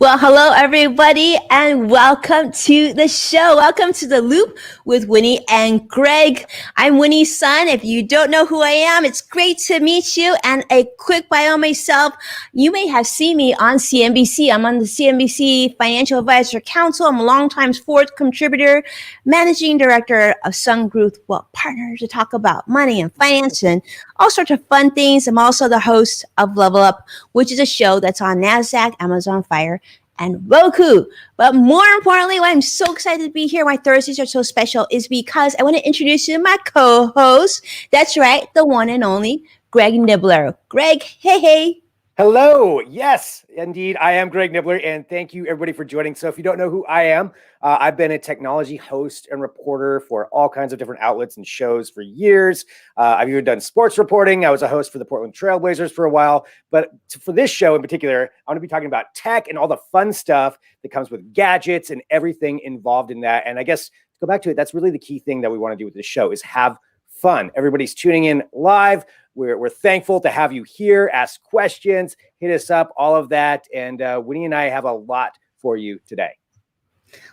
Well, hello, everybody, and welcome to the show. Welcome to The Loop with Winnie and Greg. I'm Winnie's son. If you don't know who I am, it's great to meet you. And a quick bio myself, you may have seen me on CNBC. I'm on the CNBC Financial Advisor Council. I'm a longtime sports contributor, managing director of Sun Group Wealth Partners to talk about money and finance and all sorts of fun things. I'm also the host of Level Up, which is a show that's on NASDAQ, Amazon Fire, and Roku. But more importantly, why I'm so excited to be here, why Thursdays are so special, is because I want to introduce you to my co-host. That's right, the one and only Greg Nibbler. Greg, hey. Hello. Yes, indeed. I am Greg Nibbler, and thank you everybody for joining. So if you don't know who I am, I've been a technology host and reporter for all kinds of different outlets and shows for years. I've even done sports reporting. I was a host for the Portland Trailblazers for a while. But for this show in particular, I want to be talking about tech and all the fun stuff that comes with gadgets and everything involved in that. And I guess to go back to it, that's really the key thing that we want to do with this show is have fun. Everybody's tuning in live. We're thankful to have you here. Ask questions, hit us up, all of that. And Winnie and I have a lot for you today.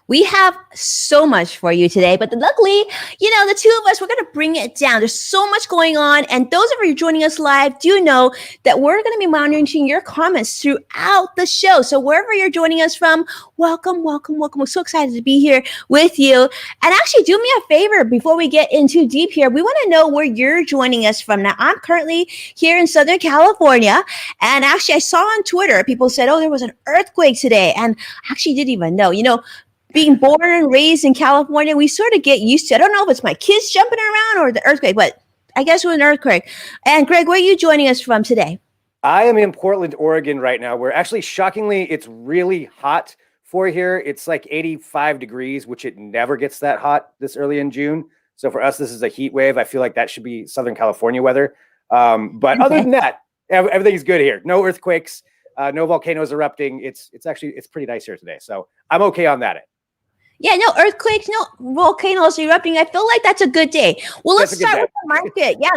We have so much for you today, but luckily, the two of us, we're going to bring it down. There's so much going on. And those of you joining us live do know that we're going to be monitoring your comments throughout the show. So wherever you're joining us from, welcome. We're so excited to be here with you. And actually, do me a favor before we get in too deep here. We want to know where you're joining us from. Now, I'm currently here in Southern California. And actually, I saw on Twitter, people said, oh, there was an earthquake today. And I actually didn't even know. Being born and raised in California, we sort of get used to it. I don't know if it's my kids jumping around or the earthquake, but I guess it was an earthquake. And Greg, where are you joining us from today? I am in Portland, Oregon right now, where actually, shockingly, it's really hot for here. It's like 85 degrees, which it never gets that hot this early in June. So for us, this is a heat wave. I feel like that should be Southern California weather. But other than that, everything's good here. No earthquakes, no volcanoes erupting. It's pretty nice here today. So I'm okay on that end. Yeah, no earthquakes, no volcanoes erupting. I feel like that's a good day. Well, let's start with the market. Yeah,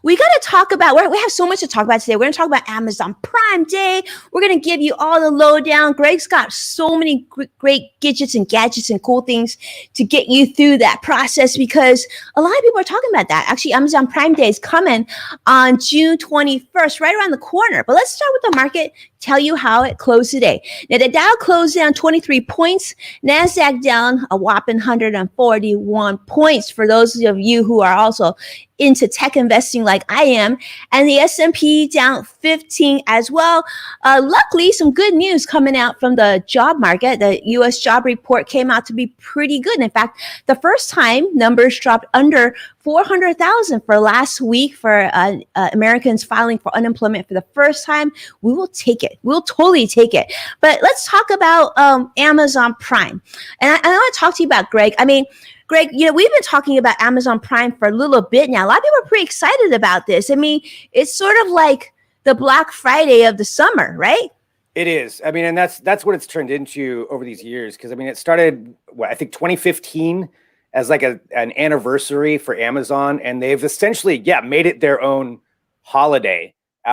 we got to talk about, we have so much to talk about today. We're going to talk about Amazon Prime Day. We're going to give you all the lowdown. Greg's got so many great gadgets and cool things to get you through that process because a lot of people are talking about that. Actually, Amazon Prime Day is coming on June 21st, right around the corner. But let's start with the market, tell you how it closed today. Now, the Dow closed down 23 points, NASDAQ down a whopping 141 points for those of you who are also into tech investing like I am, and the S&P down 15 as well. Luckily, some good news coming out from the job market. The U.S. job report came out to be pretty good. And in fact, the first time numbers dropped under 400,000 for last week for Americans filing for unemployment for the first time. We will take it. We'll totally take it. But let's talk about Amazon Prime. And I want to talk to you about Greg. I mean, Greg, we've been talking about Amazon Prime for a little bit now. A lot of people are pretty excited about this. I mean, it's sort of like the Black Friday of the summer, right? It is. I mean, and that's what it's turned into over these years. Because I mean, it started, I think 2015 as like an anniversary for Amazon, and they've essentially, made it their own holiday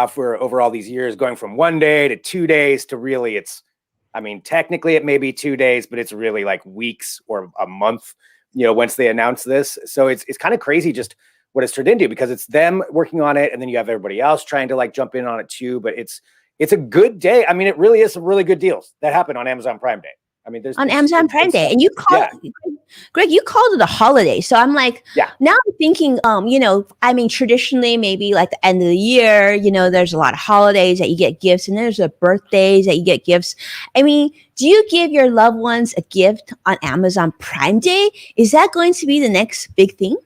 for over all these years, going from 1 day to 2 days to really, technically it may be 2 days, but it's really like weeks or a month. Once they announce this. So it's kind of crazy just what it's turned into because it's them working on it. And then you have everybody else trying to like jump in on it too. But it's a good day. I mean, it really is some really good deals that happen on Amazon Prime Day. I mean, there's Amazon Prime Day, and you called Greg, you called it a holiday. So I'm like, now I'm thinking, traditionally maybe like the end of the year, there's a lot of holidays that you get gifts, and there's the birthdays that you get gifts. I mean, do you give your loved ones a gift on Amazon Prime Day? Is that going to be the next big thing?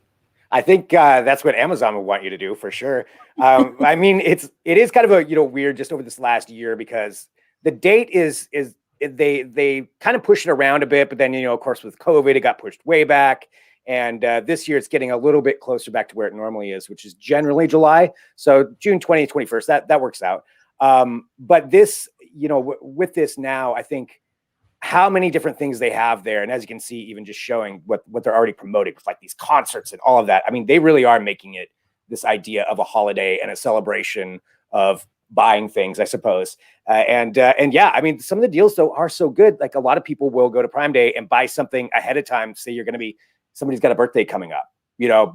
I think that's what Amazon would want you to do for sure. I mean, it is kind of a weird just over this last year because the date is they kind of pushed it around a bit, but then of course with COVID it got pushed way back, and this year it's getting a little bit closer back to where it normally is, which is generally July. So June 20th, 21st, that works out. But this, with this now, I think how many different things they have there. And as you can see, even just showing what they're already promoting with like these concerts and all of that. I mean, they really are making it this idea of a holiday and a celebration of buying things, I suppose. And yeah, I mean, some of the deals though are so good. Like a lot of people will go to Prime Day and buy something ahead of time. Say somebody's got a birthday coming up,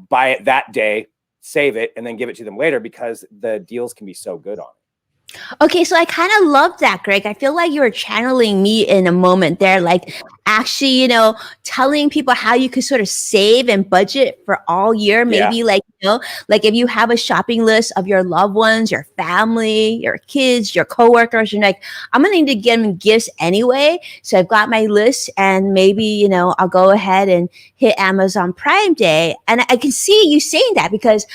buy it that day, save it, and then give it to them later because the deals can be so good on it. Okay, so I kind of love that, Greg. I feel like you were channeling me in a moment there, like actually, telling people how you could sort of save and budget for all year. Maybe like if you have a shopping list of your loved ones, your family, your kids, your coworkers, you're like, I'm going to need to get them gifts anyway. So I've got my list and maybe, I'll go ahead and hit Amazon Prime Day. And I can see you saying that because,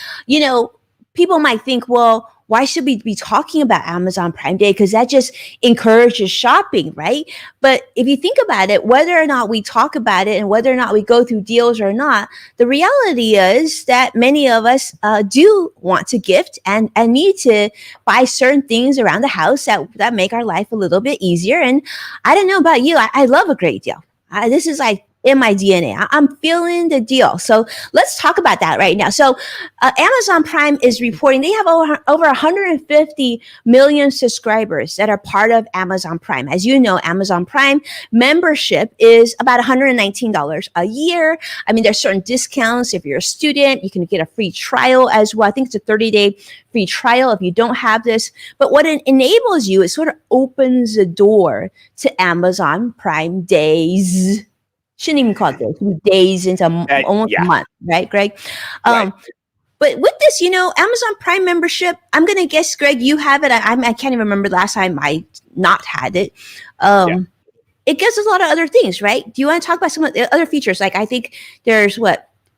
people might think, well, why should we be talking about Amazon Prime Day? Because that just encourages shopping, right? But if you think about it, whether or not we talk about it and whether or not we go through deals or not, the reality is that many of us do want to gift and need to buy certain things around the house that make our life a little bit easier. And I don't know about you, I love a great deal. This is like in my DNA. I'm feeling the deal. So let's talk about that right now. So Amazon Prime is reporting they have over 150 million subscribers that are part of Amazon Prime. As you know, Amazon Prime membership is about $119 a year. I mean, there's certain discounts. If you're a student, you can get a free trial as well. I think it's a 30-day free trial if you don't have this. But what it enables you, it sort of opens the door to Amazon Prime Days. Shouldn't even call it days into almost a month, right, Greg? Right. But with this, Amazon Prime membership, I'm going to guess, Greg, you have it. I can't even remember the last time I not had it. It gives us a lot of other things, right? Do you want to talk about some of the other features? Like I think there's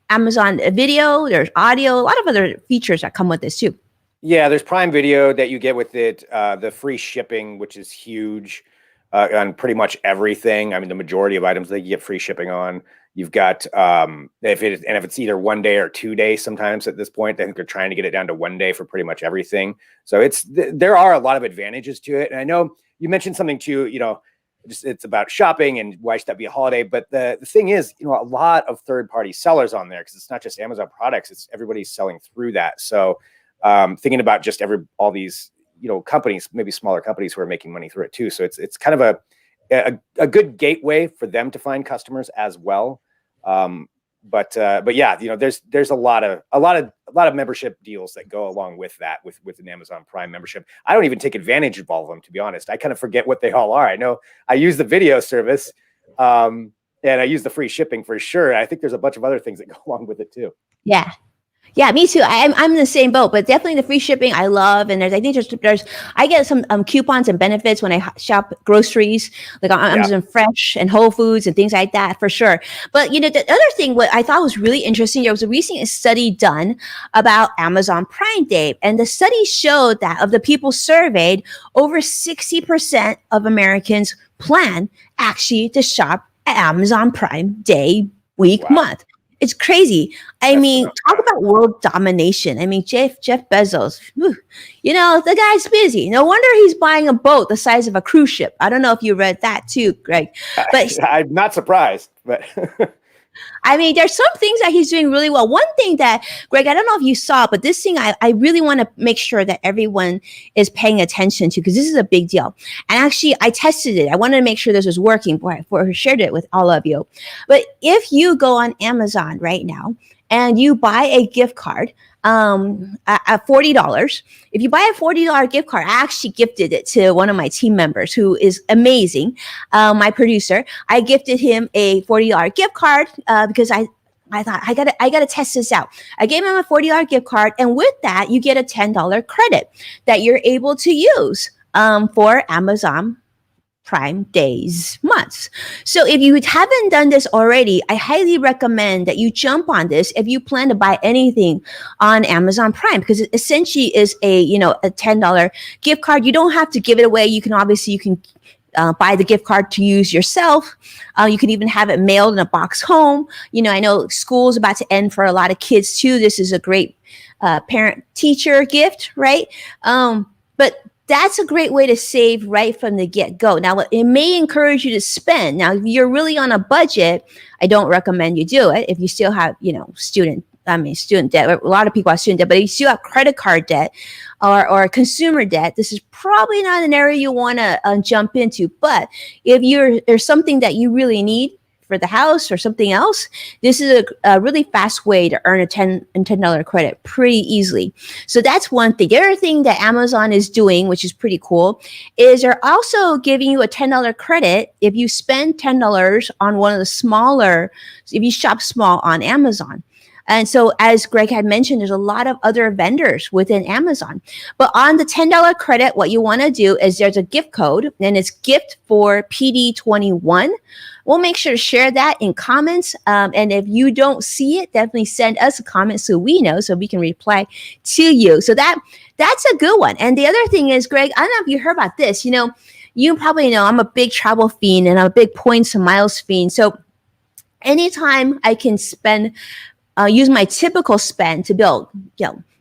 Amazon Video, there's audio, a lot of other features that come with this too. Yeah, there's Prime Video that you get with it, the free shipping, which is huge. On pretty much everything. I mean, the majority of items that you get free shipping on. You've got if it's either 1 day or 2 days, sometimes at this point, I think they're trying to get it down to 1 day for pretty much everything. So there are a lot of advantages to it. And I know you mentioned something too. It's about shopping and why should that be a holiday? But the thing is, a lot of third-party sellers on there because it's not just Amazon products; it's everybody's selling through that. So thinking about just all these. Companies, maybe smaller companies who are making money through it too. So it's kind of a good gateway for them to find customers as well. But yeah, there's a lot of membership deals that go along with that with an Amazon Prime membership. I don't even take advantage of all of them, to be honest. I kind of forget what they all are. I know I use the video service, and I use the free shipping for sure. I think there's a bunch of other things that go along with it too. Yeah. Yeah, me too. I'm in the same boat, but definitely the free shipping I love. And I think I get some coupons and benefits when I shop groceries, like on Amazon Fresh and Whole Foods and things like that for sure. But the other thing, what I thought was really interesting, there was a recent study done about Amazon Prime Day, and the study showed that of the people surveyed, over 60% of Americans plan actually to shop at Amazon Prime Day, week, month. It's crazy. I mean, talk about world domination. I mean, Jeff Bezos, the guy's busy. No wonder he's buying a boat the size of a cruise ship. I don't know if you read that too, Greg. But I'm not surprised, but I mean, there's some things that he's doing really well. One thing that, Greg, I don't know if you saw, but this thing I really want to make sure that everyone is paying attention to, because this is a big deal. And actually, I tested it. I wanted to make sure this was working before I shared it with all of you. But if you go on Amazon right now and you buy a gift card, at $40. If you buy a $40 gift card, I actually gifted it to one of my team members who is amazing. My producer, I gifted him a $40 gift card because I thought I gotta test this out. I gave him a $40 gift card, and with that, you get a $10 credit that you're able to use for Amazon Prime Days months. So if you haven't done this already, I highly recommend that you jump on this if you plan to buy anything on Amazon Prime, because it essentially is a $10 gift card. You don't have to give it away. You can buy the gift card to use yourself. You can even have it mailed in a box home. I know school's about to end for a lot of kids too. This is a great parent-teacher gift, right? But that's a great way to save right from the get-go. Now, it may encourage you to spend. Now, if you're really on a budget, I don't recommend you do it. If you still have, student student debt. A lot of people have student debt, but if you still have credit card debt or consumer debt, this is probably not an area you want to jump into. But if there's something that you really need for the house or something else, this is a really fast way to earn a $10 credit pretty easily. So that's one thing. The other thing that Amazon is doing, which is pretty cool, is they're also giving you a $10 credit if you spend $10 on one of the smaller, if you shop small on Amazon. And so, as Greg had mentioned, there's a lot of other vendors within Amazon. But on the $10 credit, what you want to do is there's a gift code, and it's gift for PD21. We'll make sure to share that in comments. And if you don't see it, definitely send us a comment so we know, so we can reply to you. So that's a good one. And the other thing is, Greg, I don't know if you heard about this. You probably know I'm a big travel fiend and I'm a big points and miles fiend. So anytime I can use my typical spend to build,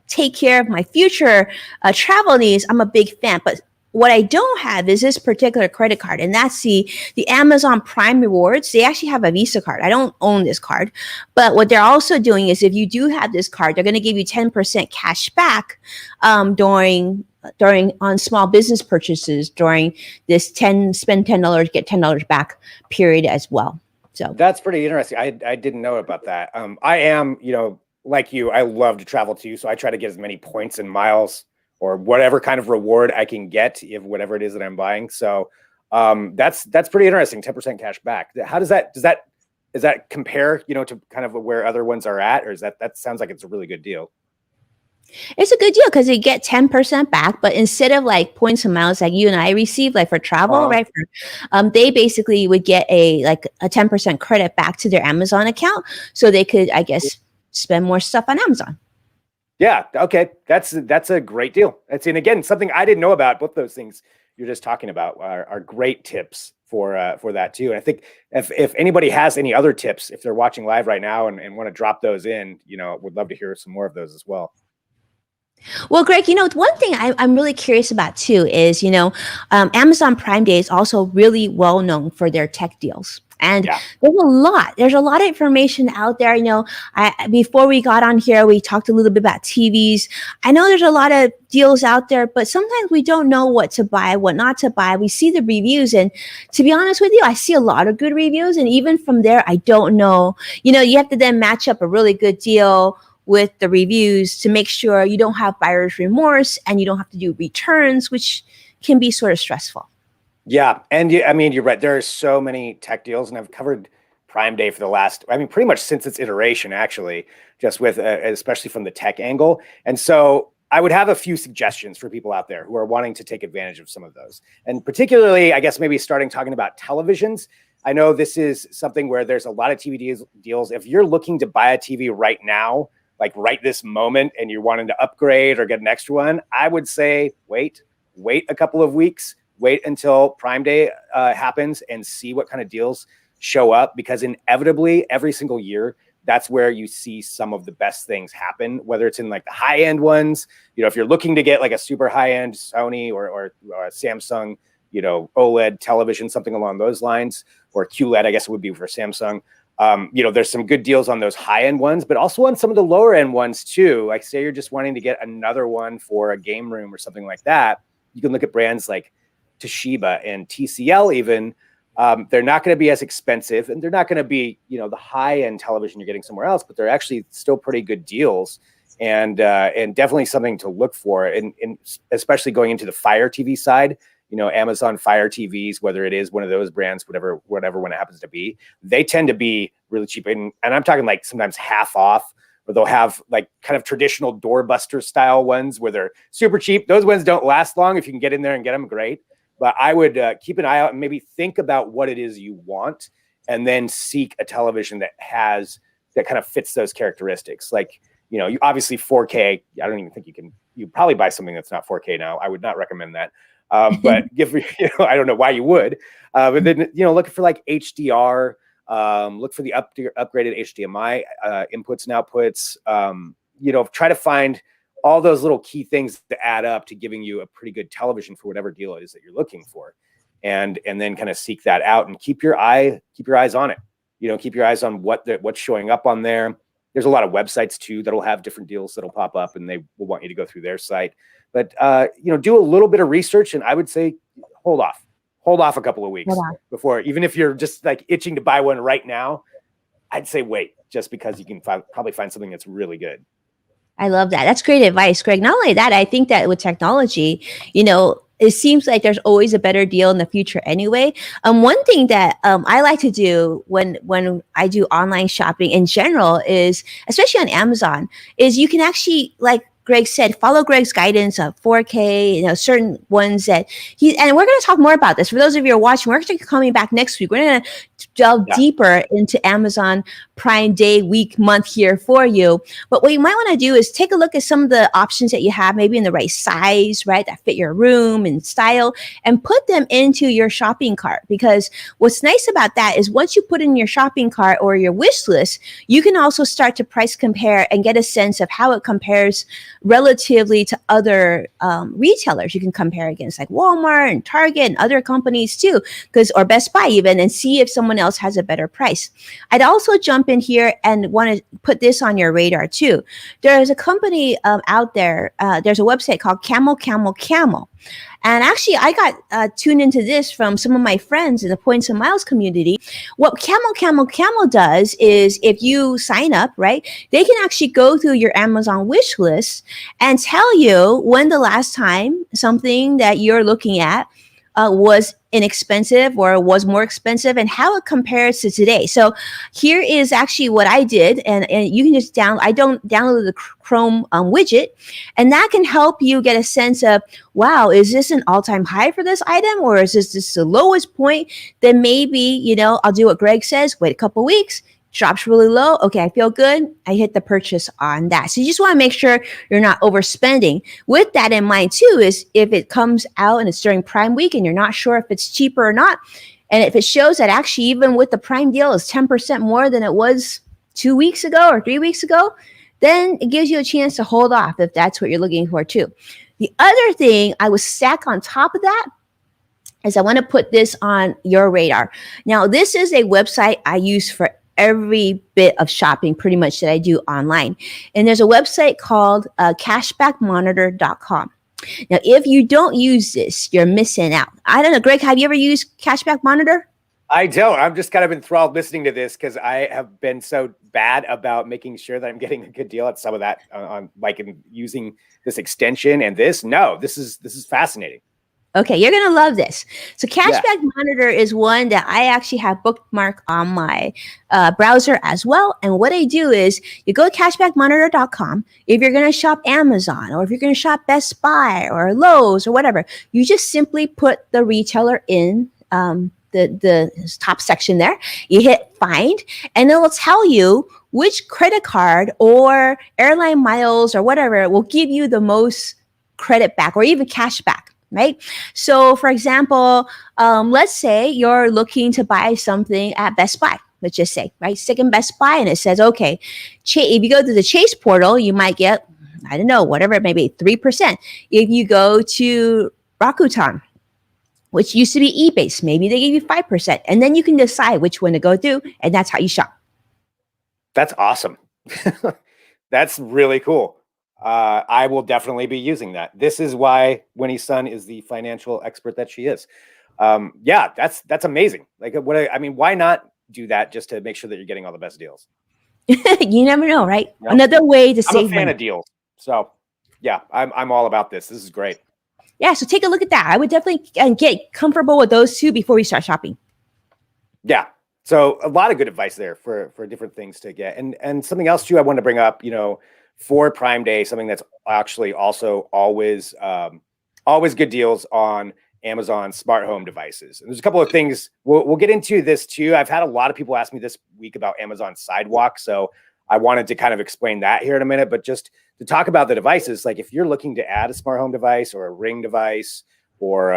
take care of my future travel needs, I'm a big fan. But what I don't have is this particular credit card, and that's the Amazon Prime Rewards. They actually have a Visa card. I don't own this card, but what they're also doing is if you do have this card, they're going to give you 10% cash back during on small business purchases during this spend $10, get $10 back period as well. So that's pretty interesting. I didn't know about that. I am, like you, I love to travel too. So I try to get as many points and miles or whatever kind of reward I can get if whatever it is that I'm buying. So that's pretty interesting. 10% cash back. How does that compare, to kind of where other ones are at? Or is that sounds like it's a really good deal? It's a good deal because you get 10% back, but instead of like points and miles like you and I receive, like for travel, right? They basically would get a 10% credit back to their Amazon account, so they could, I guess, spend more stuff on Amazon. Yeah. Okay. That's a great deal. And again, something I didn't know about. Both those things you're just talking about are great tips for that too. And I think if anybody has any other tips, if they're watching live right now and want to drop those in, would love to hear some more of those as well. Well, Greg, one thing I'm really curious about too is, Amazon Prime Day is also really well known for their tech deals. And there's a lot of information out there. Before we got on here, we talked a little bit about TVs. I know there's a lot of deals out there, but sometimes we don't know what to buy, what not to buy. We see the reviews, and to be honest with you, I see a lot of good reviews. And even from there, I don't know, you have to then match up a really good deal with the reviews to make sure you don't have buyer's remorse and you don't have to do returns, which can be sort of stressful. Yeah. And you're right. There are so many tech deals, and I've covered Prime Day for the last, pretty much since its iteration, actually, just with, especially from the tech angle. And so I would have a few suggestions for people out there who are wanting to take advantage of some of those. And particularly, I guess, maybe talking about televisions. I know this is something where there's a lot of TV deals. If you're looking to buy a TV right now, like right this moment, and you're wanting to upgrade or get an extra one, I would say wait a couple of weeks, wait until Prime Day happens and see what kind of deals show up, because inevitably every single year, that's where you see some of the best things happen, whether it's in like the high end ones, if you're looking to get like a super high end Sony or a Samsung, OLED television, something along those lines, or QLED, I guess it would be for Samsung. There's some good deals on those high end ones, but also on some of the lower end ones too. Like say you're just wanting to get another one for a game room or something like that. You can look at brands like Toshiba and TCL even. They're not going to be as expensive, and they're not going to be, the high end television you're getting somewhere else, but they're actually still pretty good deals, and definitely something to look for. And especially going into the Fire TV side, Amazon Fire TVs, whether it is one of those brands, whatever one it happens to be, they tend to be really cheap. And I'm talking like sometimes half off, or they'll have like kind of traditional doorbuster style ones where they're super cheap. Those ones don't last long. If you can get in there and get them, great. But I would keep an eye out and maybe think about what it is you want, and then seek a television that kind of fits those characteristics. Like, you obviously 4K. I don't even think you probably buy something that's not 4K now. I would not recommend that. But I don't know why you would, but then, looking for like HDR, look for the upgraded HDMI, inputs and outputs, try to find all those little key things to add up to giving you a pretty good television for whatever deal it is that you're looking for. And then kind of seek that out and keep your eyes on it. Keep your eyes on what's showing up on there. There's a lot of websites too that'll have different deals that'll pop up, and they will want you to go through their site. But do a little bit of research, and I would say hold off a couple of weeks before, even if you're just like itching to buy one right now, I'd say wait, just because you can probably find something that's really good. I love that. That's great advice, Greg. Not only that, I think that with technology, it seems like there's always a better deal in the future anyway. One thing that I like to do when I do online shopping in general is, especially on Amazon, is you can actually, like Greg said, follow Greg's guidance of 4K, certain ones that and we're going to talk more about this. For those of you who are watching, we're actually coming back next week. We're going to delve deeper into Amazon Prime Day, week, month here for you. But what you might want to do is take a look at some of the options that you have, maybe in the right size, right, that fit your room and style, and put them into your shopping cart. Because what's nice about that is once you put in your shopping cart or your wish list, you can also start to price compare and get a sense of how it compares relatively to other retailers. You can compare against like Walmart and Target and other companies too, or Best Buy even, and see if someone else has a better price. I'd also jump in here and want to put this on your radar too. There's a company out there. There's a website called Camel. And actually, I got tuned into this from some of my friends in the Points and Miles community. What Camel does is, if you sign up, right, they can actually go through your Amazon wish list and tell you when the last time something that you're looking at was inexpensive or was more expensive, and how it compares to today. So here is actually what I did, and you can just download the Chrome widget, and that can help you get a sense of, wow, is this an all-time high for this item, or is this just the lowest point? Then maybe, I'll do what Greg says, wait a couple weeks, drops really low. Okay, I feel good. I hit the purchase on that. So you just want to make sure you're not overspending. With that in mind too, is if it comes out and it's during Prime Week and you're not sure if it's cheaper or not, and if it shows that actually even with the Prime deal is 10% more than it was 2 weeks ago or 3 weeks ago, then it gives you a chance to hold off if that's what you're looking for too. The other thing I would stack on top of that is I want to put this on your radar. Now, this is a website I use for every bit of shopping pretty much that I do online. And there's a website called cashbackmonitor.com. Now, if you don't use this, you're missing out. I don't know, Greg, have you ever used Cashback Monitor? I don't. I'm just kind of enthralled listening to this because I have been so bad about making sure that I'm getting a good deal at some of that on like in using this extension and this. No, this is fascinating. Okay, you're going to love this. So Cashback Monitor is one that I actually have bookmarked on my browser as well. And what I do is you go to cashbackmonitor.com. If you're going to shop Amazon, or if you're going to shop Best Buy or Lowe's or whatever, you just simply put the retailer in the top section there. You hit find, and it will tell you which credit card or airline miles or whatever will give you the most credit back or even cash back. Right. So, for example, let's say you're looking to buy something at Best Buy. Let's just say, right, stick in Best Buy, and it says, okay, if you go to the Chase portal, you might get, I don't know, whatever it may be, 3%. If you go to Rakuten, which used to be eBay, maybe they give you 5%, and then you can decide which one to go through, and that's how you shop. That's awesome. That's really cool. I will definitely be using that. This is why Winnie's son is the financial expert that she is. Yeah, that's amazing. Like, why not do that just to make sure that you're getting all the best deals? You never know, right? Yep. Another way to save I'm a fan of deals. So yeah, I'm all about this. This is great. Yeah, so take a look at that. I would definitely get comfortable with those two before we start shopping. Yeah. So a lot of good advice there for different things to get. And something else too I want to bring up, for Prime Day, something that's actually also always good deals on Amazon smart home devices. And there's a couple of things we'll get into this too. I've had a lot of people ask me this week about Amazon Sidewalk, so I wanted to kind of explain that here in a minute. But just to talk about the devices, like if you're looking to add a smart home device or a Ring device or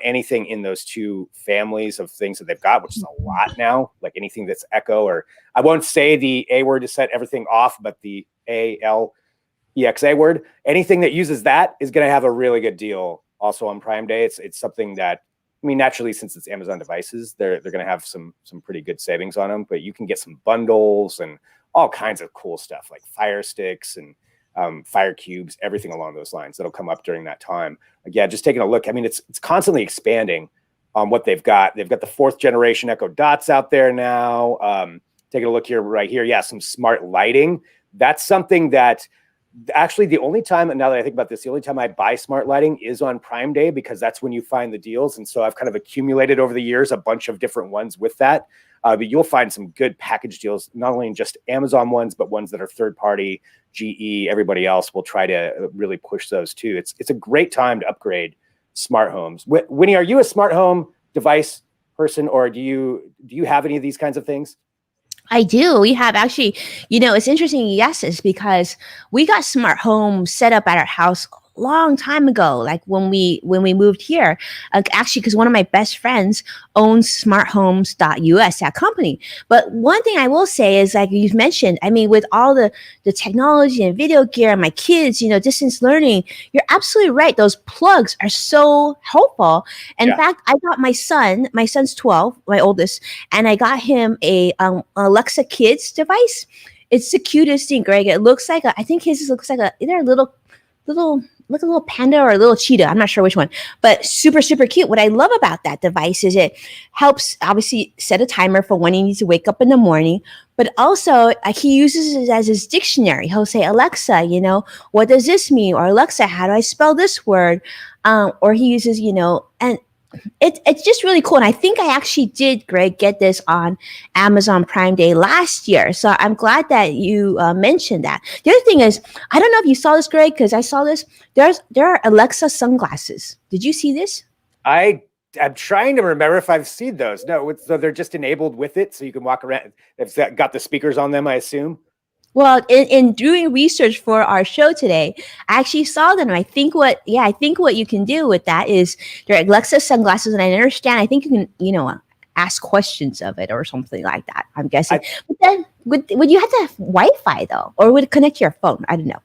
anything in those two families of things that they've got, which is a lot now, like anything that's Echo, or I won't say the A word to set everything off, but the ALEXA word, anything that uses that is going to have a really good deal also on Prime Day. It's something that, naturally, since it's Amazon devices, they're going to have some pretty good savings on them, but you can get some bundles and all kinds of cool stuff like Fire Sticks and Fire Cubes, everything along those lines that'll come up during that time. Again, just taking a look. I mean, it's constantly expanding on what they've got. They've got the 4th generation Echo Dots out there now. Taking a look here, right here. Yeah, some smart lighting. That's something that actually the only time, now that I think about this, the only time I buy smart lighting is on Prime Day, because that's when you find the deals. And so I've kind of accumulated over the years a bunch of different ones with that. But you'll find some good package deals, not only in just Amazon ones, but ones that are third party. GE, everybody else will try to really push those too. It's a great time to upgrade smart homes. Winnie, are you a smart home device person, or do you have any of these kinds of things? I do. We have actually, it's interesting. Yes, it's because we got smart home set up at our house long time ago, like when we moved here, actually, because one of my best friends owns smarthomes.us, that company. But one thing I will say is, like you've mentioned, I mean, with all the technology and video gear and my kids, distance learning, you're absolutely right. Those plugs are so helpful. And in fact, I got my son's 12, my oldest, and I got him a Alexa Kids device. It's the cutest thing, Greg. It looks like I think his looks like either a little like a little panda or a little cheetah. I'm not sure which one, but super, super cute. What I love about that device is it helps obviously set a timer for when he needs to wake up in the morning, but also he uses it as his dictionary. He'll say, Alexa, what does this mean? Or Alexa, how do I spell this word? Or he uses, and it's just really cool. And I think I actually did, Greg, get this on Amazon Prime Day last year. So I'm glad that you mentioned that. The other thing is, I don't know if you saw this, Greg, because I saw this. There are Alexa sunglasses. Did you see this? I'm trying to remember if I've seen those. No, so they're just enabled with it, so you can walk around. It's got the speakers on them, I assume. Well, in doing research for our show today, I actually saw them. I think what you can do with that is they're Alexa sunglasses, and I understand. I think you can, ask questions of it or something like that. I'm guessing. But then would you have to have Wi-Fi though, or would it connect to your phone? I don't know.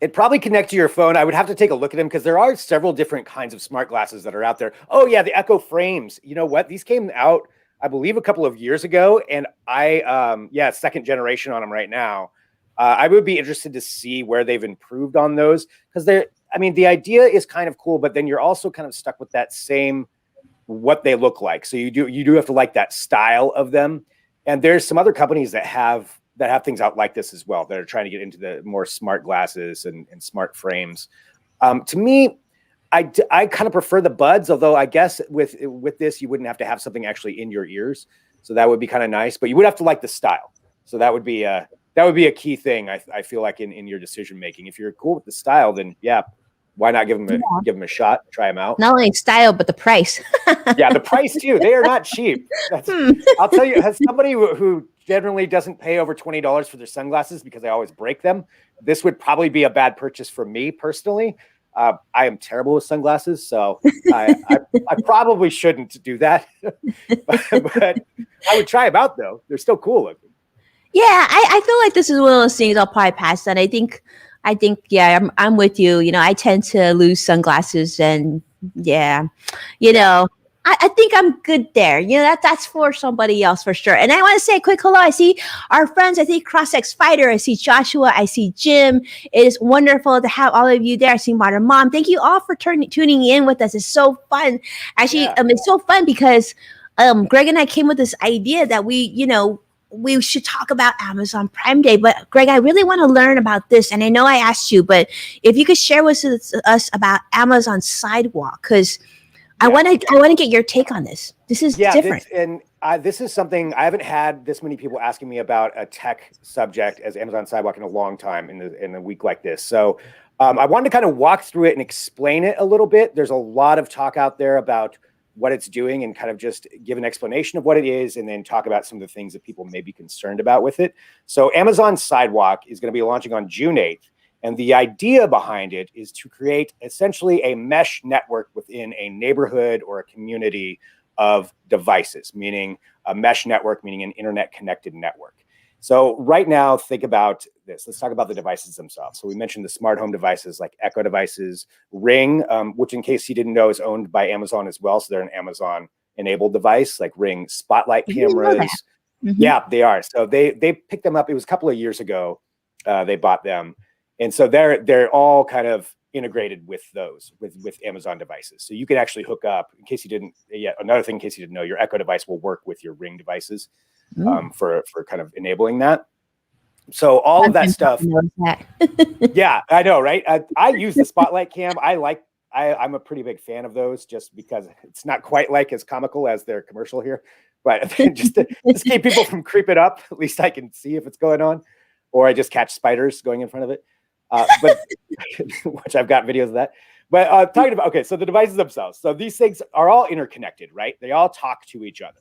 It'd probably connect to your phone. I would have to take a look at them because there are several different kinds of smart glasses that are out there. Oh yeah, the Echo frames. You know what? These came out, I believe, a couple of years ago, and second generation on them right now. I would be interested to see where they've improved on those, because the idea is kind of cool, but then you're also kind of stuck with that same what they look like. So you do have to like that style of them. And there's some other companies that have things out like this as well, that are trying to get into the more smart glasses and smart frames. To me, I kind of prefer the buds, although I guess with this, you wouldn't have to have something actually in your ears. So that would be kind of nice, but you would have to like the style. So that would be a key thing, I feel like, in your decision making. If you're cool with the style, then why not give them a shot, try them out? Not only style, but the price. Yeah, the price too. They are not cheap. I'll tell you, as somebody who generally doesn't pay over $20 for their sunglasses because I always break them, this would probably be a bad purchase for me personally. I am terrible with sunglasses, so I probably shouldn't do that. but I would try them out though. They're still cool looking. Yeah, I feel like this is one of those things I'll probably pass on. I think, I'm with you. I tend to lose sunglasses, and I think I'm good there. That's for somebody else for sure. And I want to say a quick hello. I see our friends. I see CrossX Fighter. I see Joshua. I see Jim. It is wonderful to have all of you there. I see Modern Mom. Thank you all for tuning in with us. It's so fun. Actually, it's so fun because Greg and I came with this idea that we should talk about Amazon Prime Day. But Greg, I really want to learn about this. And I know I asked you, but if you could share with us about Amazon Sidewalk, because I want to get your take on this. This is different. This is something I haven't had this many people asking me about a tech subject as Amazon Sidewalk in a long time in a week like this. So I wanted to kind of walk through it and explain it a little bit. There's a lot of talk out there about what it's doing, and kind of just give an explanation of what it is, and then talk about some of the things that people may be concerned about with it. So Amazon Sidewalk is going to be launching on June 8th. And the idea behind it is to create essentially a mesh network within a neighborhood or a community of devices, meaning a mesh network, meaning an internet connected network. So right now, think about this. Let's talk about the devices themselves. So we mentioned the smart home devices like Echo devices, Ring, which in case you didn't know is owned by Amazon as well. So they're an Amazon enabled device, like Ring spotlight cameras. Yeah, they are. So they picked them up. It was a couple of years ago. They bought them, and so they're all kind of integrated with those with Amazon devices. So you can actually hook up. In case you didn't, another thing, in case you didn't know, your Echo device will work with your Ring devices for kind of enabling that. So all of that stuff. Yeah, I know, right? I use the Spotlight Cam. I'm a pretty big fan of those, just because it's not quite like as comical as their commercial here, but just to keep people from creeping up, at least I can see if it's going on, or I just catch spiders going in front of it. But which I've got videos of that. But talking about, okay, so the devices themselves. So these things are all interconnected, right? They all talk to each other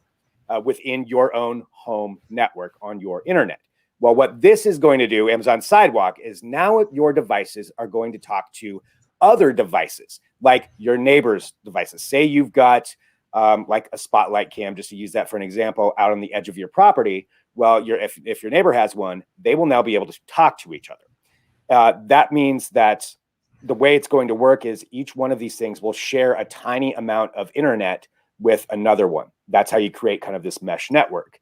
within your own home network on your internet. Well, what this is going to do, Amazon Sidewalk, is now your devices are going to talk to other devices, like your neighbor's devices. Say you've got like a Spotlight Cam, just to use that for an example, out on the edge of your property. Well, if your neighbor has one, they will now be able to talk to each other. That means that the way it's going to work is each one of these things will share a tiny amount of internet with another one. That's how you create kind of this mesh network.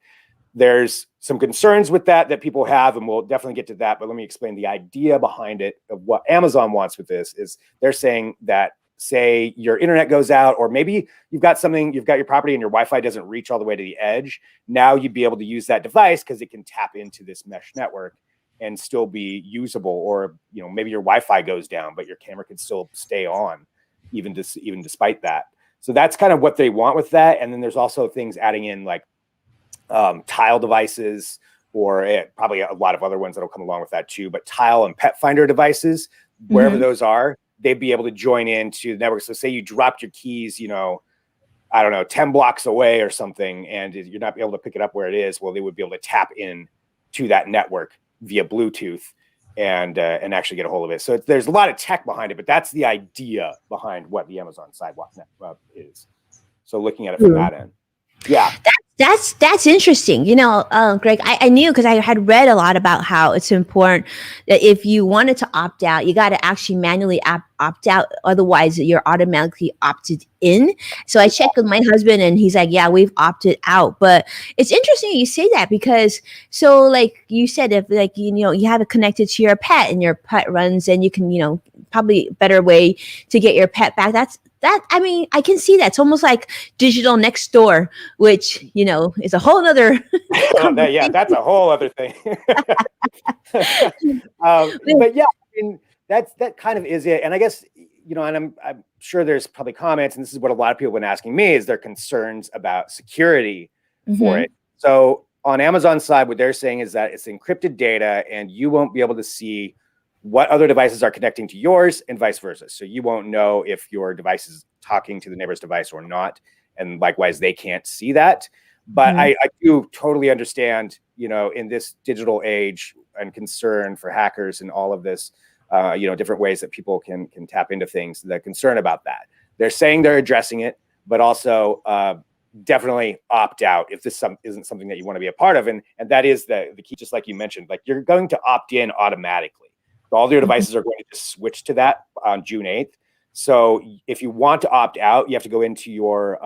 There's some concerns with that people have, and we'll definitely get to that. But let me explain the idea behind it. Of what Amazon wants with this is they're saying that, say your internet goes out, or maybe you've got your property and your Wi-Fi doesn't reach all the way to the edge. Now you'd be able to use that device because it can tap into this mesh network and still be usable. Or maybe your Wi-Fi goes down, but your camera can still stay on, even despite that. So that's kind of what they want with that. And then there's also things adding in like Tile devices, or probably a lot of other ones that'll come along with that too. But Tile and Pet Finder devices, wherever those are, they'd be able to join into the network. So say you dropped your keys, I don't know, 10 blocks away or something, and you're not able to pick it up where it is. Well, they would be able to tap in to that network via Bluetooth and actually get a hold of it. So there's a lot of tech behind it, but that's the idea behind what the Amazon Sidewalk is. So looking at it from that end. Yeah. That's interesting. Greg, I knew, because I had read a lot about how it's important that if you wanted to opt out, you got to actually manually opt out. Otherwise, you're automatically opted in. So I checked with my husband, and he's like, yeah, we've opted out. But it's interesting you say that, because so like you said, if like, you have it connected to your pet and your pet runs, and you can, probably a better way to get your pet back. I mean, I can see that. It's almost like digital next door, which, is a whole other. Yeah, that's a whole other thing. But yeah, I mean, that kind of is it. And I guess, and I'm sure there's probably comments, and this is what a lot of people have been asking me, is their concerns about security for it. So on Amazon's side, what they're saying is that it's encrypted data, and you won't be able to see what other devices are connecting to yours and vice versa. So you won't know if your device is talking to the neighbor's device or not. And likewise, they can't see that. But I do totally understand, in this digital age and concern for hackers and all of this, different ways that people can tap into things, the concern about that. They're saying they're addressing it, but also definitely opt out if this isn't something that you want to be a part of. And that is the key, just like you mentioned, like you're going to opt in automatically. All your devices are going to just switch to that on June 8th. So if you want to opt out, you have to go into your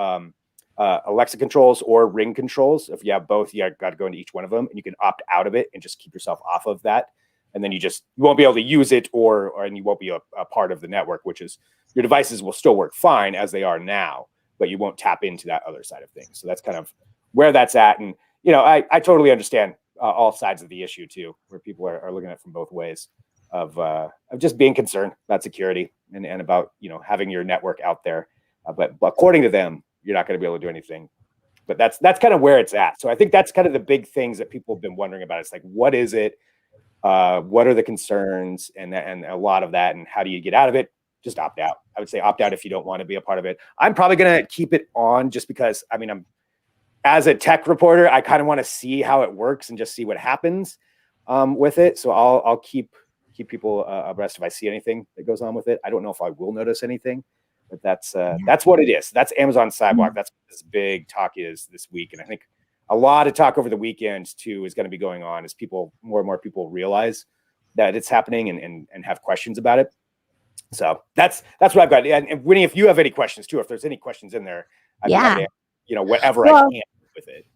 Alexa controls or Ring controls. If you have both, you got to go into each one of them, and you can opt out of it and just keep yourself off of that. And then you won't be able to use it, and you won't be a part of the network, which is your devices will still work fine as they are now, but you won't tap into that other side of things. So that's kind of where that's at. And, I totally understand all sides of the issue too, where people are looking at it from both ways. Of just being concerned about security and about having your network out there, but according to them, you're not going to be able to do anything. But that's kind of where it's at. So I think that's kind of the big things that people have been wondering about. It's like, what is it? What are the concerns? And a lot of that, and how do you get out of it? Just opt out. I would say opt out if you don't want to be a part of it. I'm probably going to keep it on just because, I'm as a tech reporter, I kind of want to see how it works and just see what happens with it. So I'll keep people abreast if I see anything that goes on with it. I don't know if I will notice anything, but that's what it is. That's Amazon Sidewalk. That's what this big talk is this week. And I think a lot of talk over the weekend too is going to be going on as more and more people realize that it's happening and have questions about it. So that's what I've got. And Winnie, if you have any questions too, if there's any questions in there, I'd be happy to, whatever I can with it.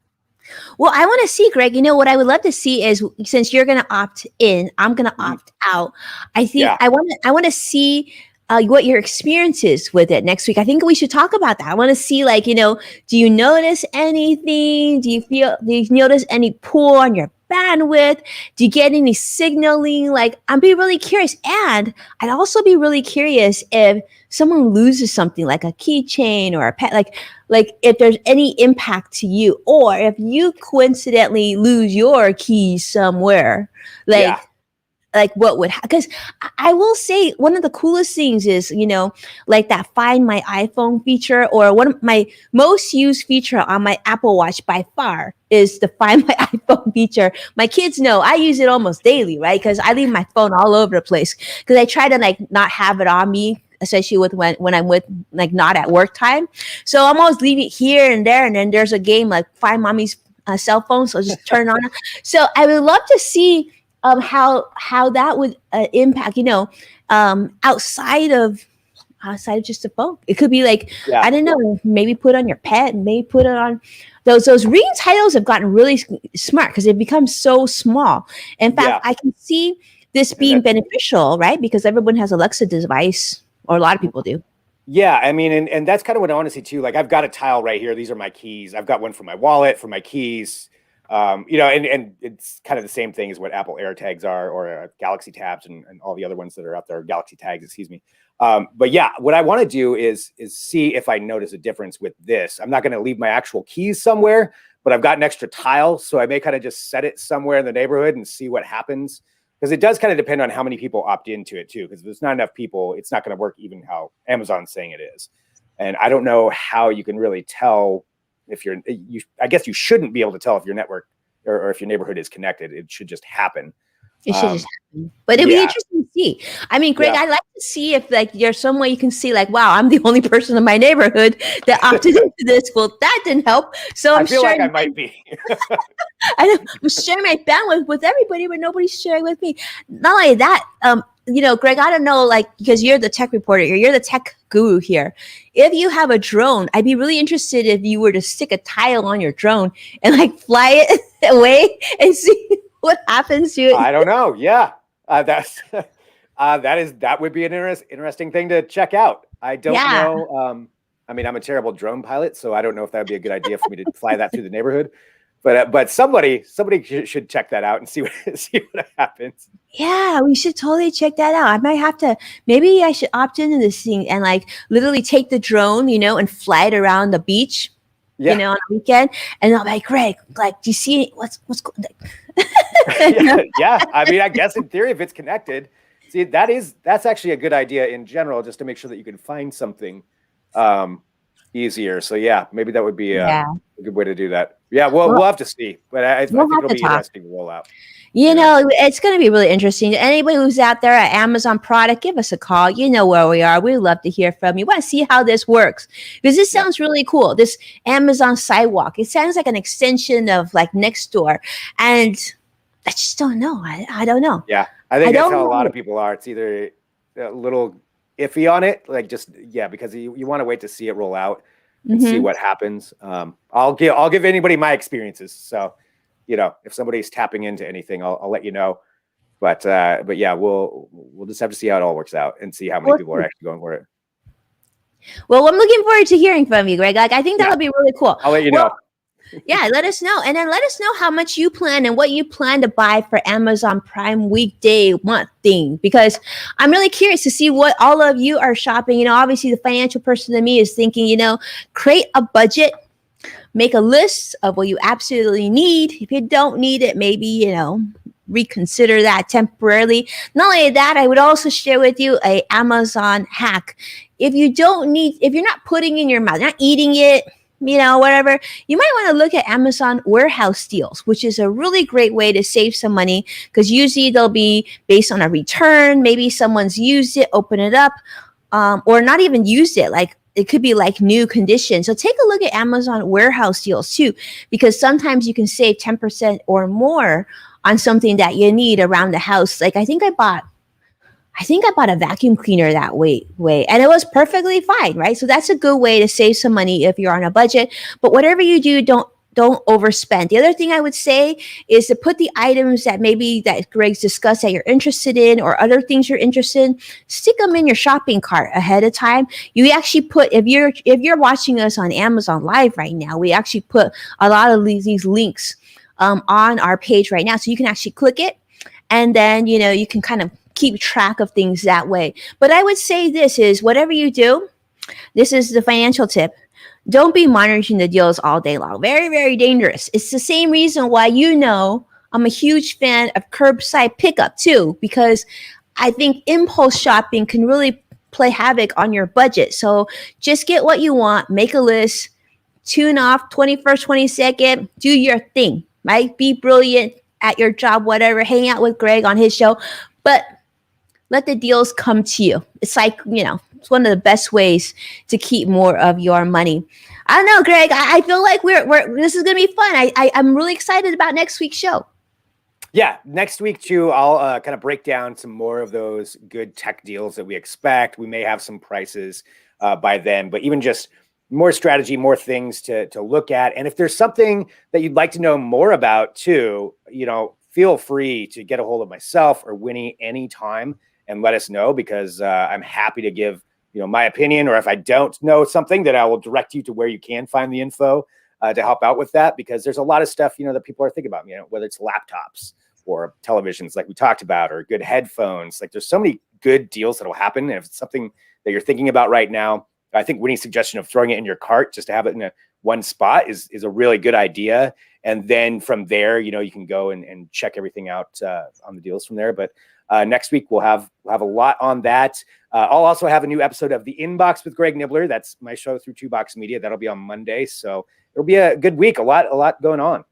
Well, I want to see, Greg. What I would love to see is, since you're going to opt in, I'm going to opt out. I think Yeah. I want to see what your experience is with it next week. I think we should talk about that. I want to see, like, do you notice anything? Do you notice any pull on your bandwidth? Do you get any signaling? Like, I'd be really curious. And I'd also be really curious if someone loses something like a keychain or a pet, like if there's any impact to you, or if you coincidentally lose your keys somewhere, like Yeah. like what would because I will say one of the coolest things is, like that Find My iPhone feature, or one of my most used feature on my Apple Watch by far is the Find My iPhone feature. My kids know I use it almost daily, right? Because I leave my phone all over the place, because I try to like not have it on me, especially with when I'm with, like, not at work time. So I'm always leaving it here and there, and then there's a game like Find Mommy's cell phone, so just turn it on. So I would love to see how that would impact, outside of just the phone. It could be like, Yeah. I don't know, maybe put on your pet, maybe put it on those reading titles have gotten really smart because they've become so small. In fact, I can see this being beneficial, right? Because everyone has Alexa device, or a lot of people do. Yeah, I mean, and that's kind of what I want to see too. Like, I've got a tile right here. These are my keys. I've got one for my wallet, for my keys. And it's kind of the same thing as what Apple AirTags are, or Galaxy Tabs, and all the other ones that are out there, Galaxy Tags, excuse me. But yeah, what I want to do is see if I notice a difference with this. I'm not going to leave my actual keys somewhere, but I've got an extra tile, so I may kind of just set it somewhere in the neighborhood and see what happens. Because it does kind of depend on how many people opt into it too. Because if there's not enough people, it's not going to work even how Amazon's saying it is. And I don't know how you can really tell if I guess you shouldn't be able to tell if your network or if your neighborhood is connected. It should just happen. It should just happen. But it'd be interesting to see. I mean, Greg, I'd like to see if, like, there's some way you can see, like, wow, I'm the only person in my neighborhood that opted into this. Well, that didn't help. So I feel like I might be. I'm sharing my bandwidth with everybody, but nobody's sharing with me. Not only that, Greg, I don't know, like, because you're the tech reporter, you're the tech guru here. If you have a drone, I'd be really interested if you were to stick a tile on your drone and like fly it away and see what happens to it. I don't know. Yeah, that would be an interesting thing to check out. I don't know. I mean, I'm a terrible drone pilot, so I don't know if that would be a good idea for me to fly that through the neighborhood. But somebody should check that out and see what happens. Yeah, we should totally check that out. I might have to. Maybe I should opt into this thing and like literally take the drone, and fly it around the beach. On a weekend, and I'm like, Greg, like, do you see what's going on? Yeah. I mean, I guess in theory, if it's connected, see, that's actually a good idea in general, just to make sure that you can find something easier. So yeah, maybe that would be a good way to do that. Yeah, we'll have to see, but I think it'll be interesting to roll out. It's going to be really interesting. Anybody who's out there at Amazon product, give us a call. You know where we are. We'd love to hear from you. We want to see how this works, because this sounds really cool. This Amazon Sidewalk, it sounds like an extension of like Nextdoor, and I just don't know. I don't know. Yeah, I think that's how a lot of people are. It's either a little iffy on it, like because you want to wait to see it roll out and see what happens. I'll give anybody my experiences. So, if somebody's tapping into anything, I'll let you know. But yeah, we'll just have to see how it all works out and see how many people are actually going for it. Well, I'm looking forward to hearing from you, Greg. Like, I think that'll be really cool. I'll let you know. Yeah, let us know. And then let us know how much you plan and what you plan to buy for Amazon Prime weekday month thing, because I'm really curious to see what all of you are shopping. Obviously the financial person in me is thinking, create a budget, make a list of what you absolutely need. If you don't need it, maybe, reconsider that temporarily. Not only that, I would also share with you a Amazon hack. If you're not putting in your mouth, not eating it, whatever, you might want to look at Amazon warehouse deals, which is a really great way to save some money, because usually they'll be based on a return. Maybe someone's used it, open it up, or not even used it. Like, it could be like new condition. So take a look at Amazon warehouse deals too, because sometimes you can save 10% or more on something that you need around the house. Like, I think I bought a vacuum cleaner that way, and it was perfectly fine, right? So that's a good way to save some money if you're on a budget. But whatever you do, don't don't overspend. The other thing I would say is to put the items that maybe that Greg's discussed that you're interested in, or other things you're interested in, stick them in your shopping cart ahead of time. You actually put, if you're watching us on Amazon Live right now, we actually put a lot of these links on our page right now, so you can actually click it, and then you can kind of keep track of things that way. But I would say this is, whatever you do, this is the financial tip. Don't be monitoring the deals all day long. Very, very dangerous. It's the same reason why I'm a huge fan of curbside pickup too, because I think impulse shopping can really play havoc on your budget. So just get what you want, make a list, tune off 21st, 22nd, do your thing, right? Be brilliant at your job, whatever, hang out with Greg on his show, but let the deals come to you. It's like, it's one of the best ways to keep more of your money. I don't know, Greg, I feel like this is going to be fun. I'm really excited about next week's show. Yeah, next week too, I'll kind of break down some more of those good tech deals that we expect. We may have some prices by then, but even just more strategy, more things to look at. And if there's something that you'd like to know more about too, feel free to get a hold of myself or Winnie anytime and let us know, because I'm happy to give my opinion, or if I don't know something, then I will direct you to where you can find the info to help out with that, because there's a lot of stuff that people are thinking about, whether it's laptops or televisions like we talked about, or good headphones. Like, there's so many good deals that will happen. And if it's something that you're thinking about right now, I think Winnie's suggestion of throwing it in your cart just to have it in one spot is a really good idea. And then from there, you can go and check everything out on the deals from there. But next week we'll have a lot on that. I'll also have a new episode of The Inbox with Greg Nibbler. That's my show through 2Box Media. That'll be on Monday. So it'll be a good week. A lot going on.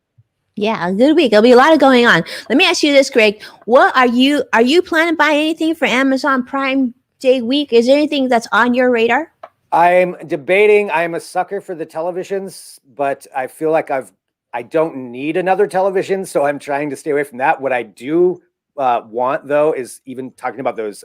Yeah, a good week. There'll be a lot going on. Let me ask you this, Greg. What are you planning to buy anything for Amazon Prime Day week? Is there anything that's on your radar? I'm debating. I'm a sucker for the televisions, but I feel like I don't need another television, so I'm trying to stay away from that. What I do want, though, is even talking about those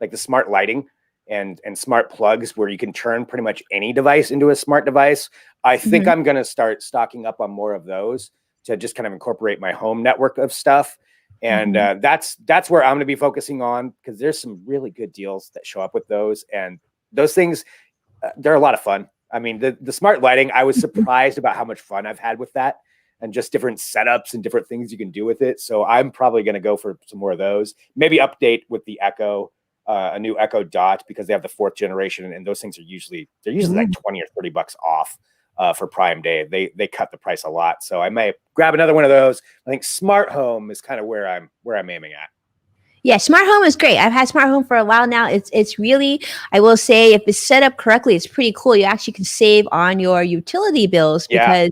like the smart lighting and smart plugs, where you can turn pretty much any device into a smart device. I think I'm going to start stocking up on more of those to just kind of incorporate my home network of stuff. And that's where I'm going to be focusing on, because there's some really good deals that show up with those. And those things, they're a lot of fun. I mean, the smart lighting, I was surprised about how much fun I've had with that, and just different setups and different things you can do with it. So I'm probably going to go for some more of those. Maybe update with the Echo, a new Echo Dot, because they have the 4th generation, and those things are usually like 20 or 30 bucks off for Prime Day. They cut the price a lot. So I may grab another one of those. I think smart home is kind of where I'm aiming at. Yeah, smart home is great. I've had smart home for a while now. It's really, I will say, if it's set up correctly, it's pretty cool. You actually can save on your utility bills, because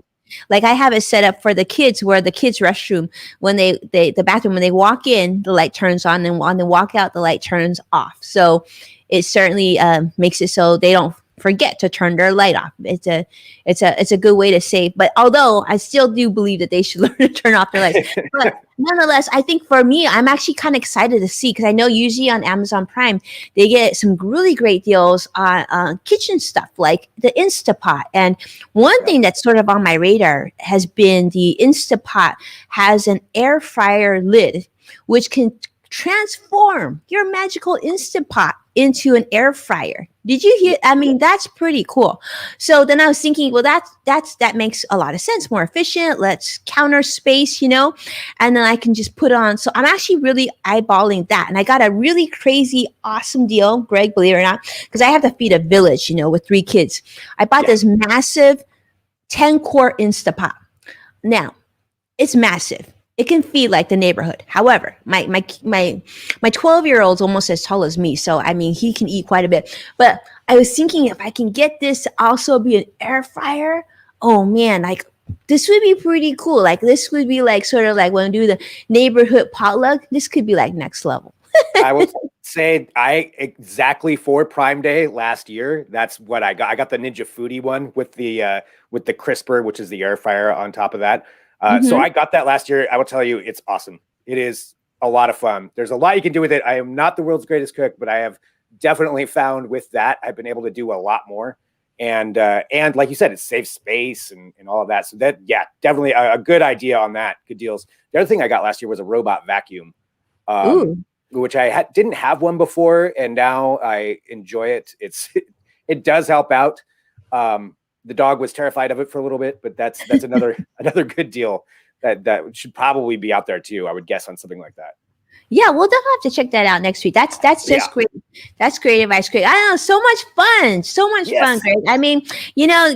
like I have it set up for the kids, where the kids' restroom, when the bathroom, when they walk in, the light turns on, and when they walk out, the light turns off. So it certainly makes it so they don't forget to turn their light off. It's a good way to save. But although I still do believe that they should learn to turn off their lights, but nonetheless, I think for me, I'm actually kind of excited to see, because I know usually on Amazon Prime they get some really great deals on kitchen stuff like the Instapot. And one thing that's sort of on my radar has been the Instapot has an air fryer lid, which can transform your magical Instant Pot into an air fryer. Did you hear? I mean, that's pretty cool. So then I was thinking, well, that makes a lot of sense, more efficient. Let's counter space, and then I can just put on. So I'm actually really eyeballing that. And I got a really crazy, awesome deal, Greg, believe it or not, because I have to feed a village, with 3 kids. I bought this massive 10-quart Instapot. Now, it's massive. It can feed like the neighborhood. However, my 12-year-old's almost as tall as me. So, I mean, he can eat quite a bit. But I was thinking, if I can get this to also be an air fryer, oh man, like this would be pretty cool. Like this would be like sort of like when we do the neighborhood potluck. This could be like next level. I will say exactly for Prime Day last year, that's what I got. I got the Ninja Foodie one with the crisper, which is the air fryer on top of that. So I got that last year. I will tell you, it's awesome. It is a lot of fun. There's a lot you can do with it. I am not the world's greatest cook, but I have definitely found with that, I've been able to do a lot more. And like you said, it saves space and all of that. So that, yeah, definitely a good idea on that. Good deals. The other thing I got last year was a robot vacuum, which I didn't have one before, and now I enjoy it. It does help out. The dog was terrified of it for a little bit, but that's another good deal that should probably be out there too, I would guess, on something like that. Yeah, we'll definitely have to check that out next week. That's just great. That's great advice. Great. I don't know, so much fun. So much fun, Greg. I mean, you know,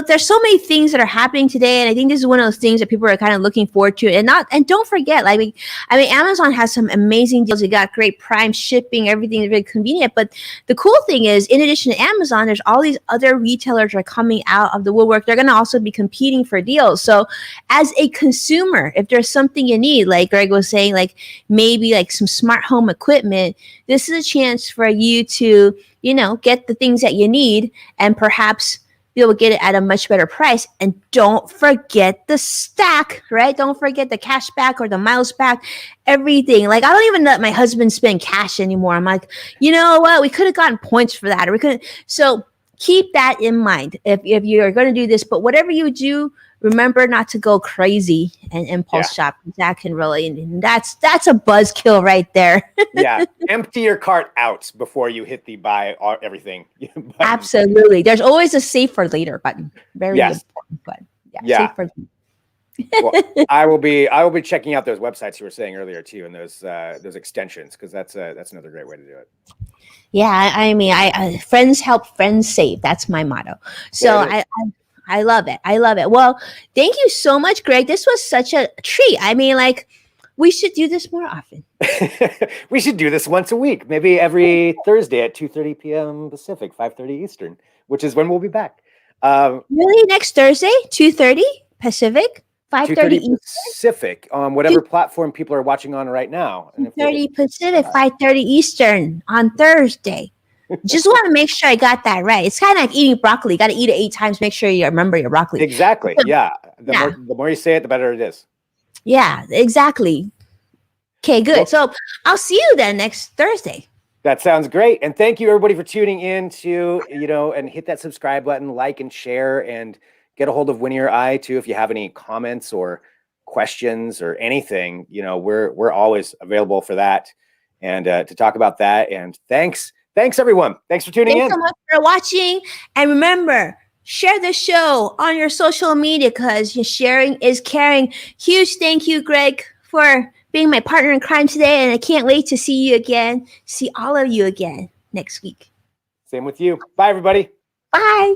there's so many things that are happening today, and I think this is one of those things that people are kind of looking forward to. And don't forget, I mean, Amazon has some amazing deals. They got great Prime shipping, everything is very convenient. But the cool thing is, in addition to Amazon, there's all these other retailers that are coming out of the woodwork. They're going to also be competing for deals. So, as a consumer, if there's something you need, like Greg was saying, like maybe like some smart home equipment, this is a chance for you to, you know, get the things that you need and perhaps be able to get it at a much better price. And don't forget the stack, right? Don't forget the cash back or the miles back, everything. Like, I don't even let my husband spend cash anymore. I'm like, you know what? We could have gotten points for that, or we couldn't. So keep that in mind if you're going to do this. But whatever you do, remember not to go crazy and impulse shop. That can really, and that's a buzzkill right there. Yeah, empty your cart out before you hit the buy everything button. Absolutely. There's always a save for later button. Very important button. Yeah. Save for well, I will be checking out those websites you were saying earlier too, and those extensions, because that's another great way to do it. Yeah, I mean, friends help, friends save. That's my motto. So I love it. I love it. Well, thank you so much, Greg. This was such a treat. I mean, like, we should do this more often. We should do this once a week, maybe every Thursday at 2:30 p.m. Pacific, 5:30 Eastern, which is when we'll be back. Really, next Thursday, 2:30 Pacific, 5:30 Eastern? Pacific, on whatever platform people are watching on right now. 2:30 Pacific, 5:30 Eastern on Thursday. Just want to make sure I got that right. It's kind of like eating broccoli. You got to eat it 8 times. Make sure you remember your broccoli. Exactly. Yeah. The more you say it, the better it is. Yeah, exactly. Okay, good. Well, so I'll see you then next Thursday. That sounds great. And thank you, everybody, for tuning in to, and hit that subscribe button, like and share, and get a hold of Winnie or I too. If you have any comments or questions or anything, we're always available for that and to talk about that. And thanks, everyone. Thanks for tuning in. Thanks so much for watching. And remember, share the show on your social media, because your sharing is caring. Huge thank you, Greg, for being my partner in crime today. And I can't wait to see all of you again next week. Same with you. Bye, everybody. Bye.